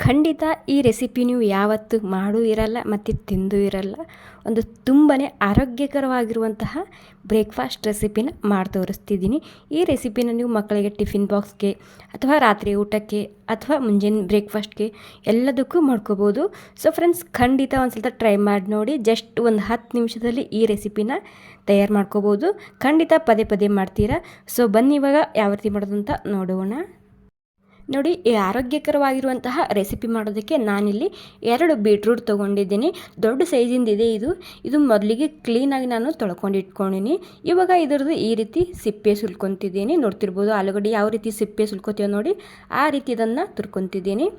ಖಂಡಿತ ಈ ರೆಸಿಪಿ ನೀವು ಯಾವತ್ತೂ ಮಾಡೂ ಇರಲ್ಲ ಮತ್ತು ತಿಂದೂ ಇರಲ್ಲ. ಒಂದು ತುಂಬಾ ಆರೋಗ್ಯಕರವಾಗಿರುವಂತಹ ಬ್ರೇಕ್ಫಾಸ್ಟ್ ರೆಸಿಪಿನ ಮಾಡಿ ತೋರಿಸ್ತಿದ್ದೀನಿ. ಈ ರೆಸಿಪಿನ ನೀವು ಮಕ್ಕಳಿಗೆ ಟಿಫಿನ್ ಬಾಕ್ಸ್ಗೆ ಅಥವಾ ರಾತ್ರಿ ಊಟಕ್ಕೆ ಅಥವಾ ಮುಂಜಾನೆ ಬ್ರೇಕ್ಫಾಸ್ಟ್ಗೆ ಎಲ್ಲದಕ್ಕೂ ಮಾಡ್ಕೋಬೋದು. ಸೊ ಫ್ರೆಂಡ್ಸ್, ಖಂಡಿತ ಒಂದು ಸಲ ಟ್ರೈ ಮಾಡಿ ನೋಡಿ. ಜಸ್ಟ್ ಒಂದು 10 ನಿಮಿಷದಲ್ಲಿ ಈ ರೆಸಿಪಿನ ತಯಾರು ಮಾಡ್ಕೋಬೋದು. ಖಂಡಿತ ಪದೇ ಪದೇ ಮಾಡ್ತೀರಾ. ಸೊ ಬನ್ನಿ ಇವಾಗ ಯಾವ ರೀತಿ ಮಾಡೋದು ಅಂತ ನೋಡೋಣ. ನೋಡಿ, ಈ ಆರೋಗ್ಯಕರವಾಗಿರುವಂತಹ ರೆಸಿಪಿ ಮಾಡೋದಕ್ಕೆ ನಾನಿಲ್ಲಿ 2 ಬೀಟ್ರೂಟ್ ತೊಗೊಂಡಿದ್ದೀನಿ. ದೊಡ್ಡ ಸೈಜಿಂದ ಇದೆ ಇದು ಮೊದಲಿಗೆ ಕ್ಲೀನಾಗಿ ನಾನು ತೊಳ್ಕೊಂಡು ಇಟ್ಕೊಂಡಿನಿ. ಇವಾಗ ಇದರದ್ದು ಈ ರೀತಿ ಸಿಪ್ಪೆ ಸುಲ್ಕೊತಿದ್ದೀನಿ. ನೋಡ್ತಿರ್ಬೋದು ಆಲೂಗಡ್ಡೆ ಯಾವ ರೀತಿ ಸಿಪ್ಪೆ ಸುಲ್ಕೋತೀವೋ ನೋಡಿ, ಆ ರೀತಿ ಇದನ್ನು ತುರ್ಕೊತಿದ್ದೀನಿ.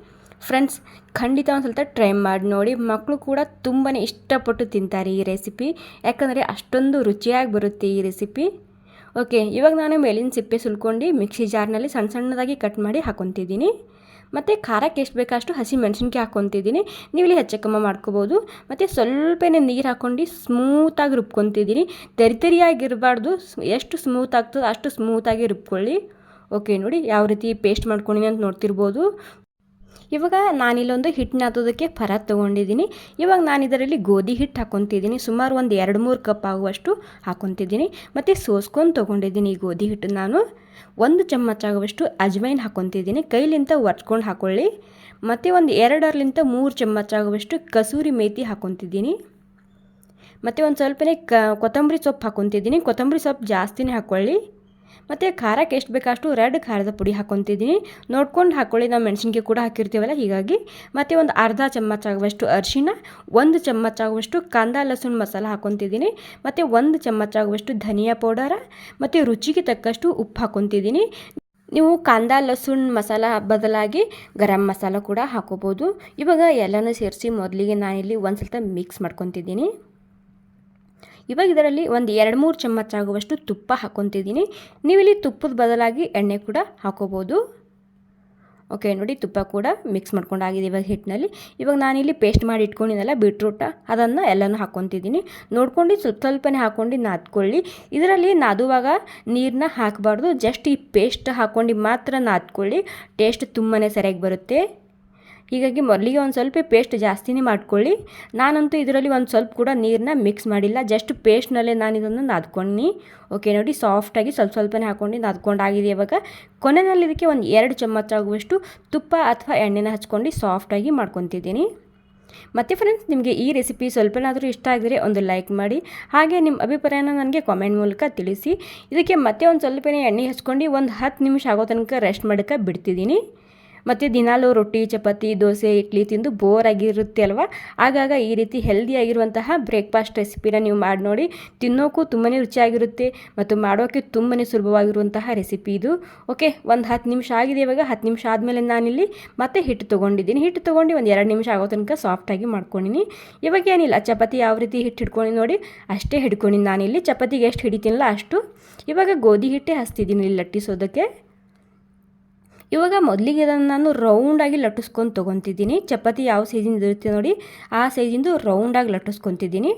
ಫ್ರೆಂಡ್ಸ್, ಖಂಡಿತ ಒಂದು ಸ್ವಲ್ಪ ಟ್ರೈ ಮಾಡಿ ನೋಡಿ. ಮಕ್ಕಳು ಕೂಡ ತುಂಬಾ ಇಷ್ಟಪಟ್ಟು ತಿಂತಾರೆ ಈ ರೆಸಿಪಿ, ಯಾಕಂದರೆ ಅಷ್ಟೊಂದು ರುಚಿಯಾಗಿ ಬರುತ್ತೆ ಈ ರೆಸಿಪಿ. ಓಕೆ, ಇವಾಗ ನಾನು ಮೇಲಿನ ಸಿಪ್ಪೆ ಸುಲ್ಕೊಂಡು ಮಿಕ್ಸಿ ಜಾರ್ನಲ್ಲಿ ಸಣ್ಣ ಸಣ್ಣದಾಗಿ ಕಟ್ ಮಾಡಿ ಹಾಕ್ಕೊತಿದ್ದೀನಿ. ಮತ್ತು ಖಾರಕ್ಕೆ ಎಷ್ಟು ಬೇಕಷ್ಟು ಹಸಿ ಮೆಣಸಿನ್ಕಾಯಿ ಹಾಕ್ಕೊತಿದ್ದೀನಿ. ನೀವು ಇಲ್ಲಿ ಹೆಚ್ಚು ಮಾಡ್ಕೋಬೋದು. ಮತ್ತು ಸ್ವಲ್ಪನೇ ನೀರು ಹಾಕ್ಕೊಂಡು ಸ್ಮೂತಾಗಿ ರುಬ್ಕೊತಿದ್ದೀನಿ. ತರಿತರಿಯಾಗಿರಬಾರ್ದು, ಎಷ್ಟು ಸ್ಮೂತ್ ಆಗ್ತದೆ ಅಷ್ಟು ಸ್ಮೂತಾಗಿ ರುಬ್ಕೊಳ್ಳಿ. ಓಕೆ, ನೋಡಿ ಯಾವ ರೀತಿ ಪೇಸ್ಟ್ ಮಾಡ್ಕೊಂಡಿನಿ ಅಂತ ನೋಡ್ತಿರ್ಬೋದು. ಇವಾಗ ನಾನಿಲ್ಲೊಂದು ಹಿಟ್ಟನ್ನ ಹಾಕೋದಕ್ಕೆ ಪರಾತ್ ತೊಗೊಂಡಿದ್ದೀನಿ. ಇವಾಗ ನಾನು ಇದರಲ್ಲಿ ಗೋಧಿ ಹಿಟ್ಟು ಹಾಕ್ಕೊತಿದ್ದೀನಿ. ಸುಮಾರು ಒಂದು 2-3 ಕಪ್ ಆಗುವಷ್ಟು ಹಾಕ್ಕೊತಿದ್ದೀನಿ. ಮತ್ತು ಸೋಸ್ಕೊಂಡು ತೊಗೊಂಡಿದ್ದೀನಿ ಈ ಗೋಧಿ ಹಿಟ್ಟು. ನಾನು 1 ಚಮಚ ಆಗುವಷ್ಟು ಅಜ್ವೈನ್ ಹಾಕ್ಕೊತಿದ್ದೀನಿ. ಕೈಲಿಂದ ಒರ್ಸ್ಕೊಂಡು ಹಾಕ್ಕೊಳ್ಳಿ. ಮತ್ತು ಒಂದು 2-3 ಚಮಚ ಆಗುವಷ್ಟು ಕಸೂರಿ ಮೇಥಿ ಹಾಕ್ಕೊತಿದ್ದೀನಿ. ಮತ್ತು ಒಂದು ಸ್ವಲ್ಪನೇ ಕೊತ್ತಂಬರಿ ಸೊಪ್ಪು ಹಾಕ್ಕೊತಿದ್ದೀನಿ. ಕೊತ್ತಂಬರಿ ಸೊಪ್ಪು ಜಾಸ್ತಿನೇ ಹಾಕ್ಕೊಳ್ಳಿ. ಮತ್ತು ಖಾರಕ್ಕೆ ಎಷ್ಟು ಬೇಕಷ್ಟು ರೆಡ್ ಖಾರದ ಪುಡಿ ಹಾಕ್ಕೊತಿದ್ದೀನಿ. ನೋಡ್ಕೊಂಡು ಹಾಕ್ಕೊಳ್ಳಿ, ನಾವು ಮೆಣಸಿನ್ಕಾಯಿ ಕೂಡ ಹಾಕಿರ್ತೀವಲ್ಲ ಹೀಗಾಗಿ. ಮತ್ತು ಒಂದು ಅರ್ಧ ಚಮಚ ಆಗುವಷ್ಟು ಅರಿಶಿನ, 1 ಚಮಚ ಆಗುವಷ್ಟು ಕಾಂದಾ ಲಸೂನ್ ಮಸಾಲ ಹಾಕ್ಕೊತಿದ್ದೀನಿ. ಮತ್ತು 1 ಚಮಚ ಆಗುವಷ್ಟು ಧನಿಯಾ ಪೌಡರ ಮತ್ತು ರುಚಿಗೆ ತಕ್ಕಷ್ಟು ಉಪ್ಪು ಹಾಕ್ಕೊತಿದ್ದೀನಿ. ನೀವು ಕಾಂದಾ ಲಸೂನ್ ಮಸಾಲ ಬದಲಾಗಿ ಗರಂ ಮಸಾಲ ಕೂಡ ಹಾಕೋಬೋದು. ಇವಾಗ ಎಲ್ಲನೂ ಸೇರಿಸಿ ಮೊದಲಿಗೆ ನಾನಿಲ್ಲಿ ಒಂದು ಸ್ವಲ್ಪ ಮಿಕ್ಸ್ ಮಾಡ್ಕೊತಿದ್ದೀನಿ. ಇವಾಗ ಇದರಲ್ಲಿ ಒಂದು 2-3 ಚಮಚ ಆಗುವಷ್ಟು ತುಪ್ಪ ಹಾಕ್ಕೊತಿದ್ದೀನಿ. ನೀವಿಲ್ಲಿ ತುಪ್ಪದ ಬದಲಾಗಿ ಎಣ್ಣೆ ಕೂಡ ಹಾಕೋಬೋದು. ಓಕೆ, ನೋಡಿ ತುಪ್ಪ ಕೂಡ ಮಿಕ್ಸ್ ಮಾಡ್ಕೊಂಡಾಗಿದೆ ಇವಾಗ ಹಿಟ್ಟಿನಲ್ಲಿ. ಇವಾಗ ನಾನಿಲ್ಲಿ ಪೇಸ್ಟ್ ಮಾಡಿ ಇಟ್ಕೊಂಡಿದ್ದೆಲ್ಲ ಬೀಟ್ರೂಟ ಅದನ್ನು ಎಲ್ಲನೂ ಹಾಕ್ಕೊತಿದ್ದೀನಿ. ನೋಡ್ಕೊಂಡು ಸ್ವಲ್ಪನೇ ಹಾಕ್ಕೊಂಡು ನಾದ್ಕೊಳ್ಳಿ. ಇದರಲ್ಲಿ ನಾದುವಾಗ ನೀರನ್ನ ಹಾಕಬಾರ್ದು, ಜಸ್ಟ್ ಈ ಪೇಸ್ಟ್ ಹಾಕ್ಕೊಂಡು ಮಾತ್ರ ನಾದ್ಕೊಳ್ಳಿ. ಟೇಸ್ಟ್ ತುಂಬಾ ಸರಿಯಾಗಿ ಬರುತ್ತೆ. ಹೀಗಾಗಿ ಮೊದಲಿಗೆ ಒಂದು ಸ್ವಲ್ಪ ಪೇಸ್ಟ್ ಜಾಸ್ತಿನೇ ಮಾಡ್ಕೊಳ್ಳಿ. ನಾನಂತೂ ಇದರಲ್ಲಿ ಒಂದು ಸ್ವಲ್ಪ ಕೂಡ ನೀರನ್ನ ಮಿಕ್ಸ್ ಮಾಡಿಲ್ಲ, ಜಸ್ಟ್ ಪೇಸ್ಟ್ನಲ್ಲೇ ನಾನು ಇದನ್ನು ನಾದ್ಕೊಂಡು. ಓಕೆ, ನೋಡಿ ಸಾಫ್ಟಾಗಿ ಸ್ವಲ್ಪನೇ ಹಾಕ್ಕೊಂಡು ನಾದ್ಕೊಂಡಾಗಿದೆ. ಇವಾಗ ಕೊನೆಯಲ್ಲಿ ಇದಕ್ಕೆ ಒಂದು 2 ಚಮಚ ಆಗುವಷ್ಟು ತುಪ್ಪ ಅಥವಾ ಎಣ್ಣೆನ ಹಚ್ಕೊಂಡು ಸಾಫ್ಟಾಗಿ ಮಾಡ್ಕೊತಿದ್ದೀನಿ. ಮತ್ತು ಫ್ರೆಂಡ್ಸ್, ನಿಮಗೆ ಈ ರೆಸಿಪಿ ಸ್ವಲ್ಪನಾದರೂ ಇಷ್ಟ ಆಗಿದರೆ ಒಂದು ಲೈಕ್ ಮಾಡಿ. ಹಾಗೆ ನಿಮ್ಮ ಅಭಿಪ್ರಾಯನ ನನಗೆ ಕಾಮೆಂಟ್ ಮೂಲಕ ತಿಳಿಸಿ. ಇದಕ್ಕೆ ಮತ್ತೆ ಒಂದು ಸ್ವಲ್ಪನೇ ಎಣ್ಣೆ ಹಚ್ಕೊಂಡು ಒಂದು 10 ನಿಮಿಷ ಆಗೋ ತನಕ ರೆಸ್ಟ್ ಮಾಡೋಕ್ಕೆ ಬಿಡ್ತಿದ್ದೀನಿ. ಮತ್ತು ದಿನಾಲೂ ರೊಟ್ಟಿ, ಚಪಾತಿ, ದೋಸೆ, ಇಡ್ಲಿ ತಿಂದು ಬೋರ್ ಆಗಿರುತ್ತೆ ಅಲ್ವಾ, ಆಗಾಗ ಈ ರೀತಿ ಹೆಲ್ದಿಯಾಗಿರುವಂತಹ ಬ್ರೇಕ್ಫಾಸ್ಟ್ ರೆಸಿಪಿನ ನೀವು ಮಾಡಿ ನೋಡಿ. ತಿನ್ನೋಕ್ಕೂ ತುಂಬಾ ರುಚಿಯಾಗಿರುತ್ತೆ ಮತ್ತು ಮಾಡೋಕ್ಕೆ ತುಂಬಾ ಸುಲಭವಾಗಿರುವಂತಹ ರೆಸಿಪಿ ಇದು. ಓಕೆ, ಒಂದು 10 ನಿಮಿಷ ಆಗಿದೆ. ಇವಾಗ 10 ನಿಮಿಷ ಆದಮೇಲೆ ನಾನಿಲ್ಲಿ ಮತ್ತೆ ಹಿಟ್ಟು ತೊಗೊಂಡಿದ್ದೀನಿ. ಹಿಟ್ಟು ತೊಗೊಂಡು ಒಂದು 2 ನಿಮಿಷ ಆಗೋ ತನಕ ಸಾಫ್ಟಾಗಿ ಮಾಡ್ಕೊಂಡಿನಿ. ಇವಾಗ ಏನಿಲ್ಲ, ಚಪಾತಿ ಯಾವ ರೀತಿ ಹಿಟ್ಟು ಹಿಡ್ಕೊಂಡು ನೋಡಿ ಅಷ್ಟೇ ಹಿಡ್ಕೊಂಡಿನಿ. ನಾನಿಲ್ಲಿ ಚಪಾತಿಗೆ ಎಷ್ಟು ಹಿಡಿತೀನಲ್ಲ ಅಷ್ಟು. ಇವಾಗ ಗೋಧಿ ಹಿಟ್ಟೆ ಹಚ್ತಿದ್ದೀನಿ ಇಲ್ಲಿ ಲಟ್ಟಿಸೋದಕ್ಕೆ. ಇವಾಗ ಮೊದಲಿಗೆ ಇದನ್ನು ನಾನು ರೌಂಡಾಗಿ ಲಟ್ಟಿಸ್ಕೊಂಡು ತೊಗೊತಿದ್ದೀನಿ. ಚಪಾತಿ ಯಾವ ಸೈಜಿಂದ ಇರುತ್ತೆ ನೋಡಿ ಆ ಸೈಜಿಂದು ರೌಂಡಾಗಿ ಲಟ್ಟಿಸ್ಕೊತಿದ್ದೀನಿ.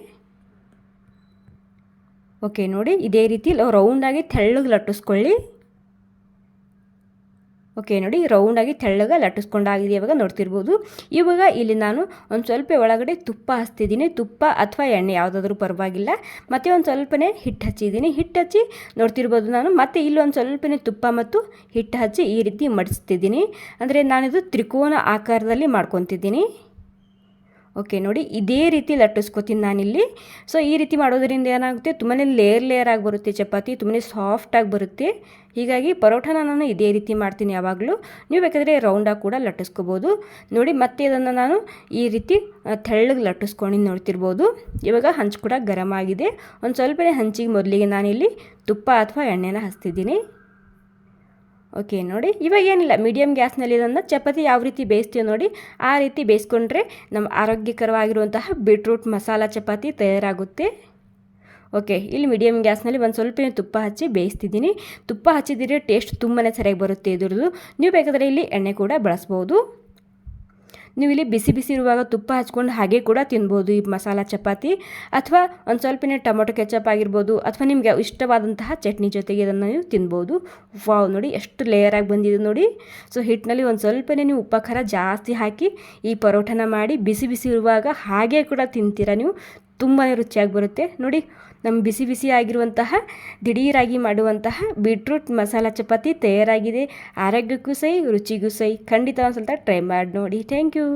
ಓಕೆ, ನೋಡಿ ಇದೇ ರೀತಿ ರೌಂಡಾಗಿ ತೆಳ್ಳಗೆ ಲಟ್ಟಿಸ್ಕೊಳ್ಳಿ. ಓಕೆ, ನೋಡಿ ರೌಂಡಾಗಿ ತೆಳ್ಳಗೆ ಲಟ್ಟಿಸ್ಕೊಂಡಾಗಿದೆ. ಇವಾಗ ನೋಡ್ತಿರ್ಬೋದು. ಇವಾಗ ಇಲ್ಲಿ ನಾನು ಒಂದು ಸ್ವಲ್ಪ ಒಳಗಡೆ ತುಪ್ಪ ಹಚ್ತಿದ್ದೀನಿ. ತುಪ್ಪ ಅಥವಾ ಎಣ್ಣೆ ಯಾವುದಾದ್ರೂ ಪರವಾಗಿಲ್ಲ. ಮತ್ತು ಒಂದು ಸ್ವಲ್ಪನೇ ಹಿಟ್ಟು ಹಚ್ಚಿದ್ದೀನಿ. ಹಿಟ್ಟು ಹಚ್ಚಿ ನೋಡ್ತಿರ್ಬೋದು ನಾನು. ಮತ್ತು ಇಲ್ಲಿ ಒಂದು ಸ್ವಲ್ಪನೇ ತುಪ್ಪ ಮತ್ತು ಹಿಟ್ಟು ಹಚ್ಚಿ ಈ ರೀತಿ ಮಡಿಸ್ತಿದ್ದೀನಿ. ಅಂದರೆ ನಾನಿದು ತ್ರಿಕೋನ ಆಕಾರದಲ್ಲಿ ಮಾಡ್ಕೊತಿದ್ದೀನಿ. ಓಕೆ, ನೋಡಿ ಇದೇ ರೀತಿ ಲಟ್ಟಿಸ್ಕೊತೀನಿ ನಾನಿಲ್ಲಿ. ಸೊ ಈ ರೀತಿ ಮಾಡೋದರಿಂದ ಏನಾಗುತ್ತೆ, ತುಂಬಾ ಲೇಯರ್ ಆಗಿ ಬರುತ್ತೆ ಚಪಾತಿ, ತುಂಬಾ ಸಾಫ್ಟಾಗಿ ಬರುತ್ತೆ. ಹೀಗಾಗಿ ಪರೋಠನ ನಾನು ಇದೇ ರೀತಿ ಮಾಡ್ತೀನಿ ಯಾವಾಗಲೂ. ನೀವು ಬೇಕಾದರೆ ರೌಂಡಾಗಿ ಕೂಡ ಲಟ್ಟಿಸ್ಕೋಬೋದು. ನೋಡಿ ಮತ್ತೆ ಇದನ್ನು ನಾನು ಈ ರೀತಿ ತೆಳ್ಳಗೆ ಲಟ್ಟಿಸ್ಕೊಂಡು ನೋಡ್ತಿರ್ಬೋದು. ಇವಾಗ ಹಂಚು ಕೂಡ ಗರಂ ಆಗಿದೆ. ಒಂದು ಸ್ವಲ್ಪನೇ ಹಂಚಿಗೆ ಮೊದಲಿಗೆ ನಾನಿಲ್ಲಿ ತುಪ್ಪ ಅಥವಾ ಎಣ್ಣೆನ ಹಚ್ತಿದ್ದೀನಿ. ಓಕೆ, ನೋಡಿ ಇವಾಗ ಏನಿಲ್ಲ, ಮೀಡಿಯಮ್ ಗ್ಯಾಸ್ನಲ್ಲಿ ಇದನ್ನು ಚಪಾತಿ ಯಾವ ರೀತಿ ಬೇಯಿಸ್ತೀವಿ ನೋಡಿ ಆ ರೀತಿ ಬೇಯಿಸ್ಕೊಂಡ್ರೆ ನಮ್ಮ ಆರೋಗ್ಯಕರವಾಗಿರುವಂತಹ ಬೀಟ್ರೂಟ್ ಮಸಾಲ ಚಪಾತಿ ತಯಾರಾಗುತ್ತೆ. ಓಕೆ, ಇಲ್ಲಿ ಮೀಡಿಯಮ್ ಗ್ಯಾಸ್ನಲ್ಲಿ ಒಂದು ಸ್ವಲ್ಪ ತುಪ್ಪ ಹಚ್ಚಿ ಬೇಯಿಸ್ತಿದ್ದೀನಿ. ತುಪ್ಪ ಹಚ್ಚಿದ್ರೆ ಟೇಸ್ಟ್ ತುಂಬಾ ಸರಿಯಾಗಿ ಬರುತ್ತೆ ಇದ್ರದ್ದು. ನೀವು ಬೇಕಾದರೆ ಇಲ್ಲಿ ಎಣ್ಣೆ ಕೂಡ ಬಳಸ್ಬೋದು. ನೀವು ಇಲ್ಲಿ ಬಿಸಿ ಬಿಸಿ ಇರುವಾಗ ತುಪ್ಪ ಹಚ್ಕೊಂಡು ಹಾಗೆ ಕೂಡ ತಿನ್ಬೋದು ಈ ಮಸಾಲ ಚಪಾತಿ, ಅಥವಾ ಒಂದು ಸ್ವಲ್ಪನೇ ಟೊಮೊಟೊ ಕೆಚಪ್ ಆಗಿರ್ಬೋದು, ಅಥವಾ ನಿಮಗೆ ಇಷ್ಟವಾದಂತಹ ಚಟ್ನಿ ಜೊತೆಗೆ ಇದನ್ನು ನೀವು ತಿನ್ಬೋದು. ವಾವ್, ನೋಡಿ ಎಷ್ಟು ಲೇಯರಾಗಿ ಬಂದಿದೆ ನೋಡಿ. ಸೊ ಹಿಟ್ಟಿನಲ್ಲಿ ಒಂದು ಸ್ವಲ್ಪನೇ ನೀವು ಉಪ್ಪ ಖಾರ ಜಾಸ್ತಿ ಹಾಕಿ ಈ ಪರೋಠನ ಮಾಡಿ ಬಿಸಿ ಬಿಸಿ ಇರುವಾಗ ಹಾಗೆ ಕೂಡ ತಿಂತೀರಾ ನೀವು. ತುಂಬಾ ರುಚಿಯಾಗಿ ಬರುತ್ತೆ ನೋಡಿ. ನಮ್ಮ ಬಿಸಿ ಬಿಸಿ ಆಗಿರುವಂತಹ ದಿಢೀರಾಗಿ ಮಾಡುವಂತಹ ಬೀಟ್ರೂಟ್ ಮಸಾಲ ಚಪಾತಿ ತಯಾರಾಗಿದೆ. ಆರೋಗ್ಯಕ್ಕೂ ಸೈ, ರುಚಿಗೂ ಸೈ. ಖಂಡಿತ ಒಂದು ಸ್ವಲ್ಪ ಟ್ರೈ ಮಾಡಿ ನೋಡಿ. Thank you.